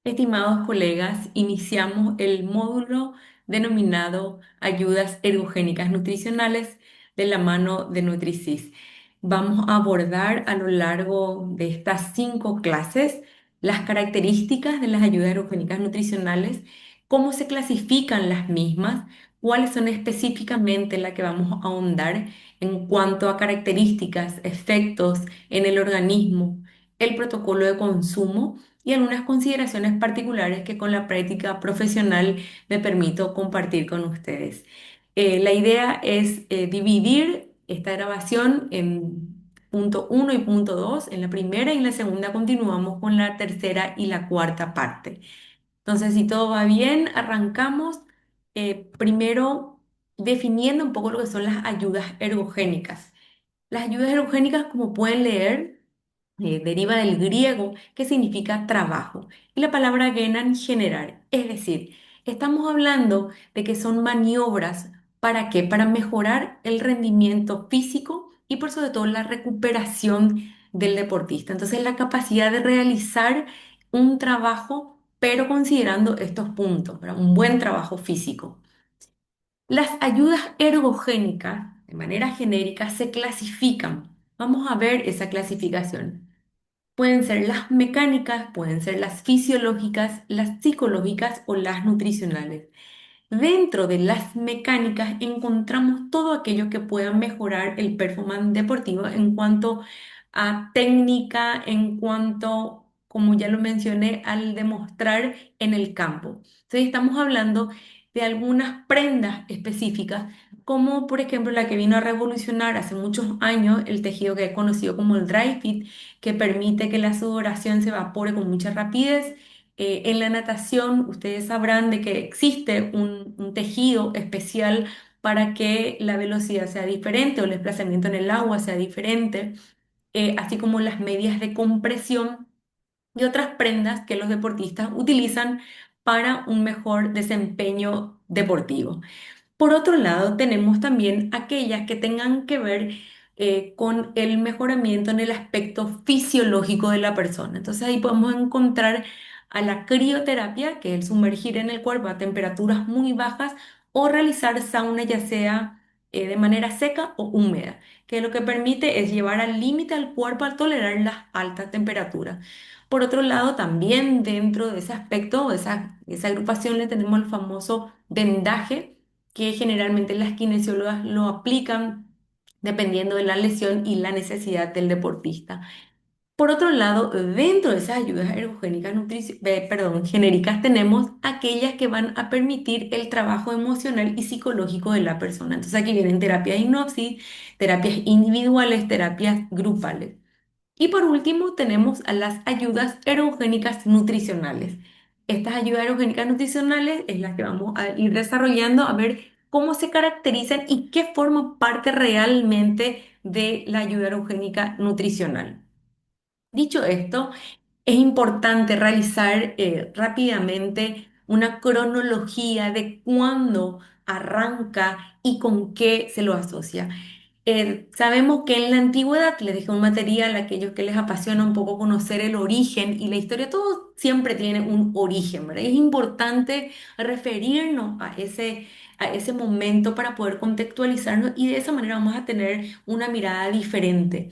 Estimados colegas, iniciamos el módulo denominado Ayudas Ergogénicas Nutricionales de la mano de Nutricis. Vamos a abordar a lo largo de estas 5 clases las características de las ayudas ergogénicas nutricionales, cómo se clasifican las mismas, cuáles son específicamente las que vamos a ahondar en cuanto a características, efectos en el organismo, el protocolo de consumo y algunas consideraciones particulares que con la práctica profesional me permito compartir con ustedes. La idea es dividir esta grabación en punto uno y punto 2. En la primera y en la segunda continuamos con la tercera y la cuarta parte. Entonces, si todo va bien, arrancamos primero definiendo un poco lo que son las ayudas ergogénicas. Las ayudas ergogénicas, como pueden leer, deriva del griego que significa trabajo y la palabra genan generar. Es decir, estamos hablando de que son maniobras. ¿Para qué? Para mejorar el rendimiento físico y por sobre todo la recuperación del deportista. Entonces, la capacidad de realizar un trabajo, pero considerando estos puntos, ¿verdad? Un buen trabajo físico. Las ayudas ergogénicas, de manera genérica, se clasifican. Vamos a ver esa clasificación. Pueden ser las mecánicas, pueden ser las fisiológicas, las psicológicas o las nutricionales. Dentro de las mecánicas encontramos todo aquello que pueda mejorar el performance deportivo en cuanto a técnica, en cuanto, como ya lo mencioné, al demostrar en el campo. Entonces estamos hablando de algunas prendas específicas, como por ejemplo la que vino a revolucionar hace muchos años el tejido que es conocido como el dry fit, que permite que la sudoración se evapore con mucha rapidez. En la natación, ustedes sabrán de que existe un tejido especial para que la velocidad sea diferente o el desplazamiento en el agua sea diferente, así como las medias de compresión y otras prendas que los deportistas utilizan para un mejor desempeño deportivo. Por otro lado, tenemos también aquellas que tengan que ver con el mejoramiento en el aspecto fisiológico de la persona. Entonces ahí podemos encontrar a la crioterapia, que es el sumergir en el cuerpo a temperaturas muy bajas o realizar sauna ya sea de manera seca o húmeda, que lo que permite es llevar al límite al cuerpo al tolerar las altas temperaturas. Por otro lado, también dentro de ese aspecto, esa agrupación le tenemos el famoso vendaje que generalmente las kinesiólogas lo aplican dependiendo de la lesión y la necesidad del deportista. Por otro lado, dentro de esas ayudas ergogénicas genéricas tenemos aquellas que van a permitir el trabajo emocional y psicológico de la persona. Entonces aquí vienen terapias hipnosis, terapias individuales, terapias grupales. Y por último, tenemos a las ayudas ergogénicas nutricionales. Estas ayudas ergogénicas nutricionales es las que vamos a ir desarrollando a ver cómo se caracterizan y qué forman parte realmente de la ayuda ergogénica nutricional. Dicho esto, es importante realizar rápidamente una cronología de cuándo arranca y con qué se lo asocia. Sabemos que en la antigüedad, les dejé un material a aquellos que les apasiona un poco conocer el origen y la historia, todo siempre tiene un origen, ¿verdad? Es importante referirnos a ese momento para poder contextualizarnos y de esa manera vamos a tener una mirada diferente.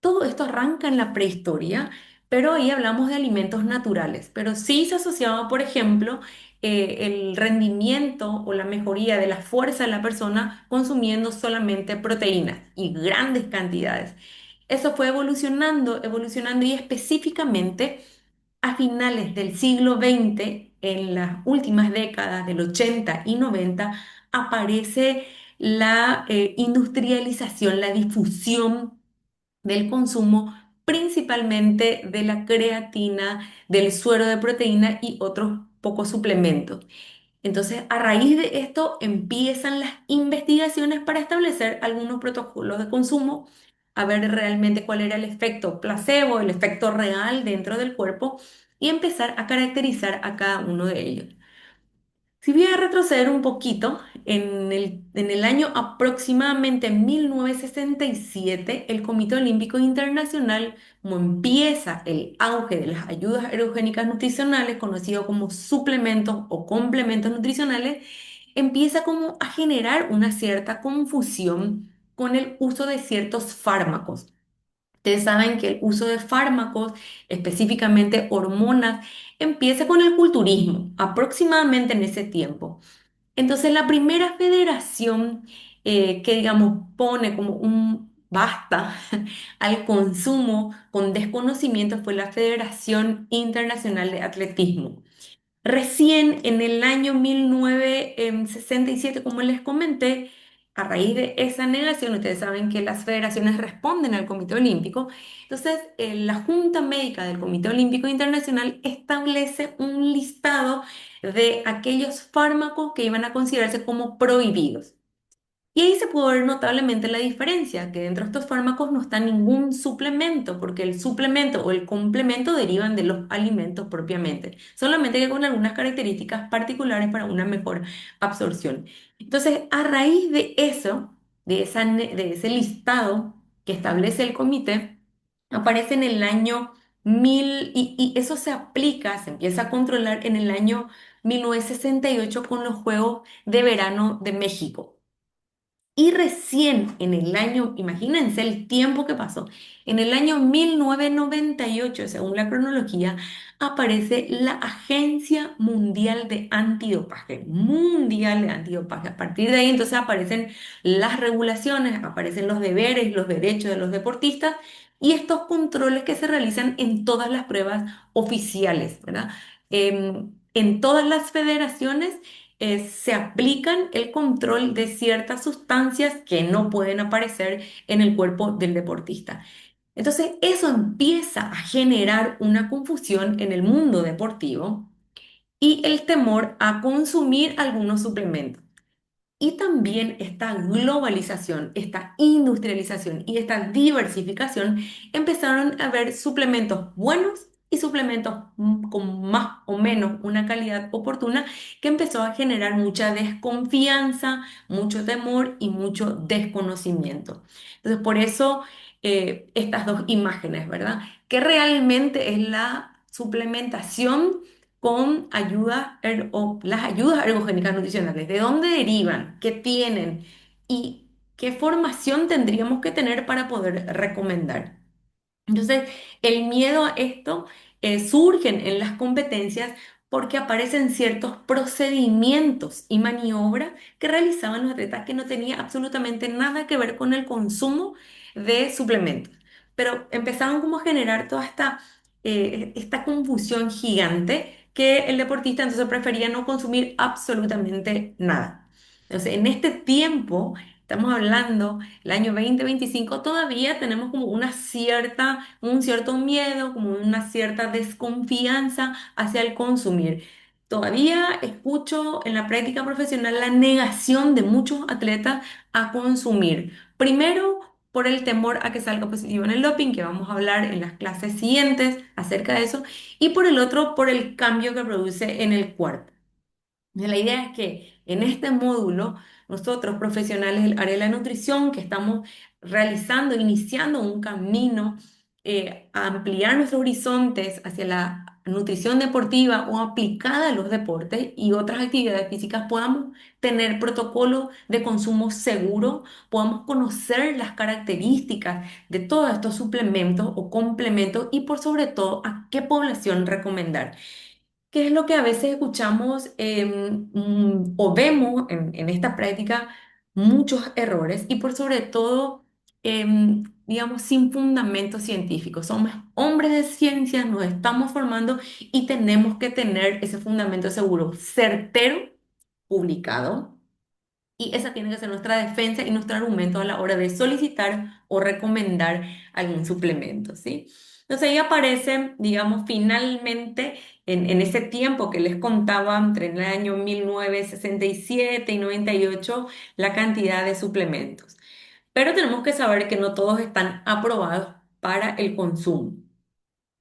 Todo esto arranca en la prehistoria, pero ahí hablamos de alimentos naturales. Pero sí se asociaba, por ejemplo, el rendimiento o la mejoría de la fuerza de la persona consumiendo solamente proteínas y grandes cantidades. Eso fue evolucionando, evolucionando y específicamente a finales del siglo XX, en las últimas décadas del 80 y 90, aparece la industrialización, la difusión del consumo principalmente de la creatina, del suero de proteína y otros pocos suplementos. Entonces, a raíz de esto empiezan las investigaciones para establecer algunos protocolos de consumo, a ver realmente cuál era el efecto placebo, el efecto real dentro del cuerpo y empezar a caracterizar a cada uno de ellos. Si voy a retroceder un poquito, en el año aproximadamente 1967, el Comité Olímpico Internacional, como empieza el auge de las ayudas ergogénicas nutricionales, conocido como suplementos o complementos nutricionales, empieza como a generar una cierta confusión con el uso de ciertos fármacos. Ustedes saben que el uso de fármacos, específicamente hormonas, empieza con el culturismo, aproximadamente en ese tiempo. Entonces, la primera federación que, digamos, pone como un basta al consumo con desconocimiento fue la Federación Internacional de Atletismo. Recién en el año 1967, como les comenté, a raíz de esa negación, ustedes saben que las federaciones responden al Comité Olímpico, entonces la Junta Médica del Comité Olímpico Internacional establece un listado de aquellos fármacos que iban a considerarse como prohibidos. Y ahí se puede ver notablemente la diferencia, que dentro de estos fármacos no está ningún suplemento, porque el suplemento o el complemento derivan de los alimentos propiamente, solamente que con algunas características particulares para una mejor absorción. Entonces, a raíz de eso, de ese listado que establece el comité, aparece en el año 1000 y eso se aplica, se empieza a controlar en el año 1968 con los Juegos de Verano de México. Y recién en el año, imagínense el tiempo que pasó, en el año 1998, según la cronología, aparece la Agencia Mundial de Antidopaje, Mundial de Antidopaje. A partir de ahí entonces aparecen las regulaciones, aparecen los deberes y los derechos de los deportistas y estos controles que se realizan en todas las pruebas oficiales, ¿verdad? En todas las federaciones se aplican el control de ciertas sustancias que no pueden aparecer en el cuerpo del deportista. Entonces, eso empieza a generar una confusión en el mundo deportivo y el temor a consumir algunos suplementos. Y también esta globalización, esta industrialización y esta diversificación empezaron a haber suplementos buenos y suplementos con más o menos una calidad oportuna que empezó a generar mucha desconfianza, mucho temor y mucho desconocimiento. Entonces, por eso estas dos imágenes, ¿verdad? ¿Qué realmente es la suplementación con o las ayudas ergogénicas nutricionales? ¿De dónde derivan? ¿Qué tienen? ¿Y qué formación tendríamos que tener para poder recomendar? Entonces, el miedo a esto surge en las competencias porque aparecen ciertos procedimientos y maniobras que realizaban los atletas que no tenía absolutamente nada que ver con el consumo de suplementos. Pero empezaron como a generar toda esta confusión gigante que el deportista entonces prefería no consumir absolutamente nada. Entonces, en este tiempo, estamos hablando el año 2025 todavía tenemos como un cierto miedo, como una cierta desconfianza hacia el consumir. Todavía escucho en la práctica profesional la negación de muchos atletas a consumir. Primero, por el temor a que salga positivo en el doping, que vamos a hablar en las clases siguientes acerca de eso, y por el otro, por el cambio que produce en el cuerpo. La idea es que en este módulo, nosotros profesionales del área de la nutrición, que estamos realizando, iniciando un camino a ampliar nuestros horizontes hacia la nutrición deportiva o aplicada a los deportes y otras actividades físicas, podamos tener protocolos de consumo seguro, podamos conocer las características de todos estos suplementos o complementos y por sobre todo a qué población recomendar. ¿Qué es lo que a veces escuchamos o vemos en esta práctica? Muchos errores y por sobre todo, digamos, sin fundamento científico. Somos hombres de ciencia, nos estamos formando y tenemos que tener ese fundamento seguro, certero, publicado, y esa tiene que ser nuestra defensa y nuestro argumento a la hora de solicitar o recomendar algún suplemento, ¿sí? Entonces ahí aparece, digamos, finalmente en ese tiempo que les contaba, entre el año 1967 y 98, la cantidad de suplementos. Pero tenemos que saber que no todos están aprobados para el consumo.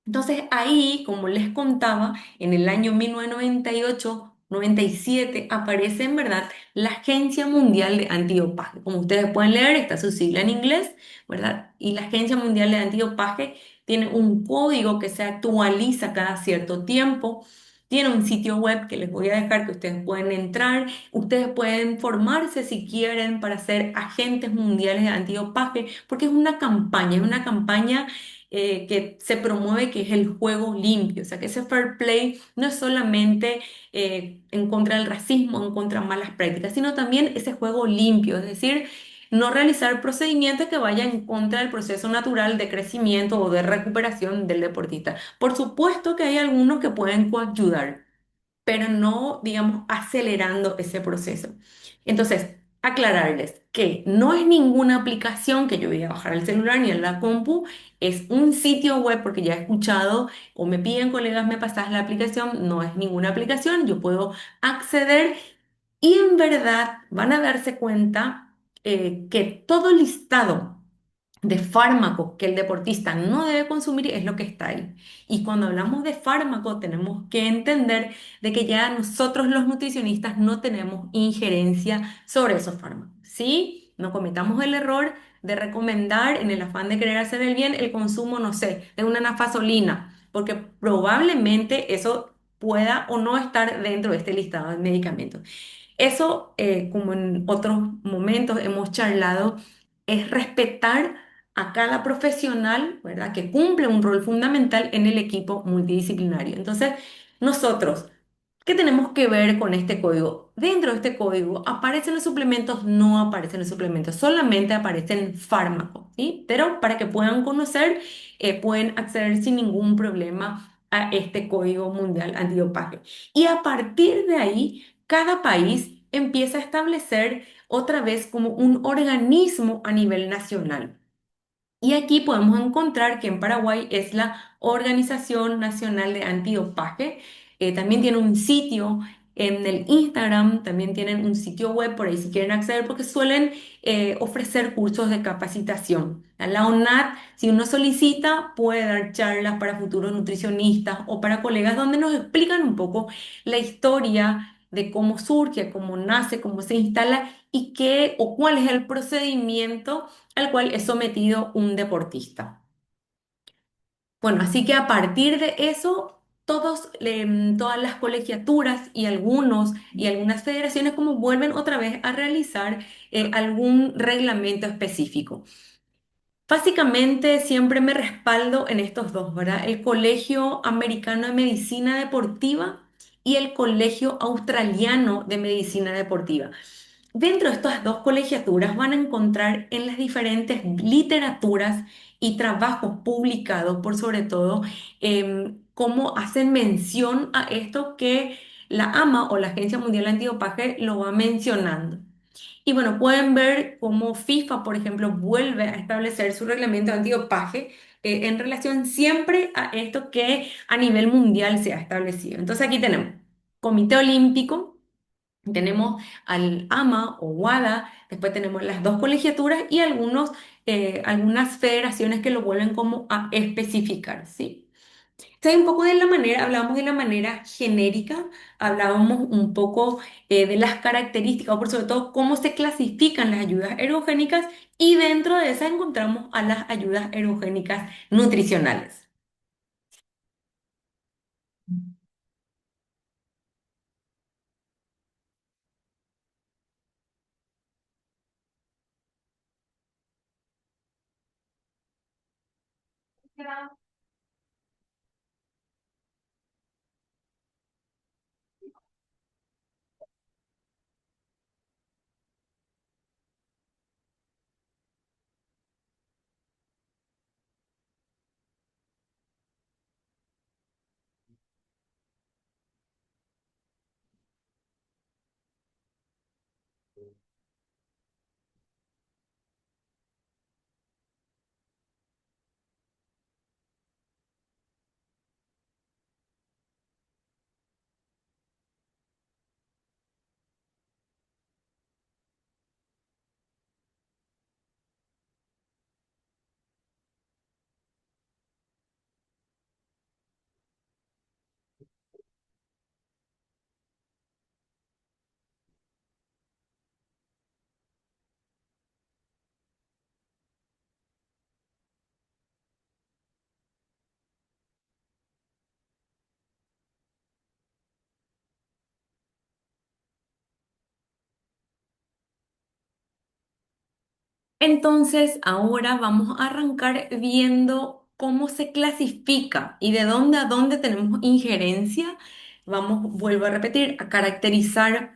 Entonces ahí, como les contaba, en el año 1998 97 aparece en verdad la Agencia Mundial de Antidopaje. Como ustedes pueden leer, está su sigla en inglés, ¿verdad? Y la Agencia Mundial de Antidopaje tiene un código que se actualiza cada cierto tiempo. Tiene un sitio web que les voy a dejar que ustedes pueden entrar. Ustedes pueden formarse si quieren para ser agentes mundiales de antidopaje, porque es una campaña que se promueve que es el juego limpio. O sea, que ese fair play no es solamente en contra del racismo, en contra de malas prácticas, sino también ese juego limpio, es decir, no realizar procedimientos que vayan en contra del proceso natural de crecimiento o de recuperación del deportista. Por supuesto que hay algunos que pueden coayudar, pero no, digamos, acelerando ese proceso. Entonces, aclararles que no es ninguna aplicación que yo voy a bajar al celular ni en la compu, es un sitio web, porque ya he escuchado o me piden colegas, me pasas la aplicación, no es ninguna aplicación, yo puedo acceder y en verdad van a darse cuenta que todo listado de fármacos que el deportista no debe consumir es lo que está ahí. Y cuando hablamos de fármacos tenemos que entender de que ya nosotros los nutricionistas no tenemos injerencia sobre esos fármacos. ¿Sí? No cometamos el error de recomendar en el afán de querer hacer el bien el consumo, no sé, de una nafasolina, porque probablemente eso pueda o no estar dentro de este listado de medicamentos. Eso, como en otros momentos hemos charlado, es respetar a cada profesional, ¿verdad? Que cumple un rol fundamental en el equipo multidisciplinario. Entonces, nosotros, ¿qué tenemos que ver con este código? Dentro de este código aparecen los suplementos, no aparecen los suplementos, solamente aparecen fármacos, ¿sí? Pero para que puedan conocer, pueden acceder sin ningún problema a este código mundial antidopaje. Y a partir de ahí, cada país empieza a establecer otra vez como un organismo a nivel nacional. Y aquí podemos encontrar que en Paraguay es la Organización Nacional de Antidopaje. También tiene un sitio en el Instagram, también tienen un sitio web por ahí si quieren acceder, porque suelen ofrecer cursos de capacitación. La ONAT, si uno solicita, puede dar charlas para futuros nutricionistas o para colegas donde nos explican un poco la historia de cómo surge, cómo nace, cómo se instala y qué o cuál es el procedimiento al cual es sometido un deportista. Bueno, así que a partir de eso, todas las colegiaturas y algunas federaciones como vuelven otra vez a realizar algún reglamento específico. Básicamente siempre me respaldo en estos dos, ¿verdad? El Colegio Americano de Medicina Deportiva y el Colegio Australiano de Medicina Deportiva. Dentro de estas dos colegiaturas van a encontrar en las diferentes literaturas y trabajos publicados, por sobre todo, cómo hacen mención a esto que la AMA o la Agencia Mundial Antidopaje lo va mencionando. Y bueno, pueden ver cómo FIFA, por ejemplo, vuelve a establecer su reglamento antidopaje en relación siempre a esto que a nivel mundial se ha establecido. Entonces aquí tenemos Comité Olímpico. Tenemos al AMA o WADA, después tenemos las dos colegiaturas y algunas federaciones que lo vuelven como a especificar, ¿sí? Entonces, un poco de la manera, hablamos de la manera genérica, hablábamos un poco de las características, o por sobre todo cómo se clasifican las ayudas ergogénicas y dentro de esas encontramos a las ayudas ergogénicas nutricionales. Entonces, ahora vamos a arrancar viendo cómo se clasifica y de dónde a dónde tenemos injerencia. Vamos, vuelvo a repetir, a caracterizar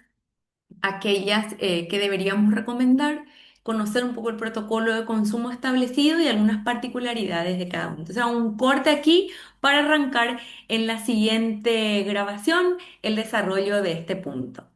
aquellas que deberíamos recomendar, conocer un poco el protocolo de consumo establecido y algunas particularidades de cada uno. Entonces, un corte aquí para arrancar en la siguiente grabación el desarrollo de este punto.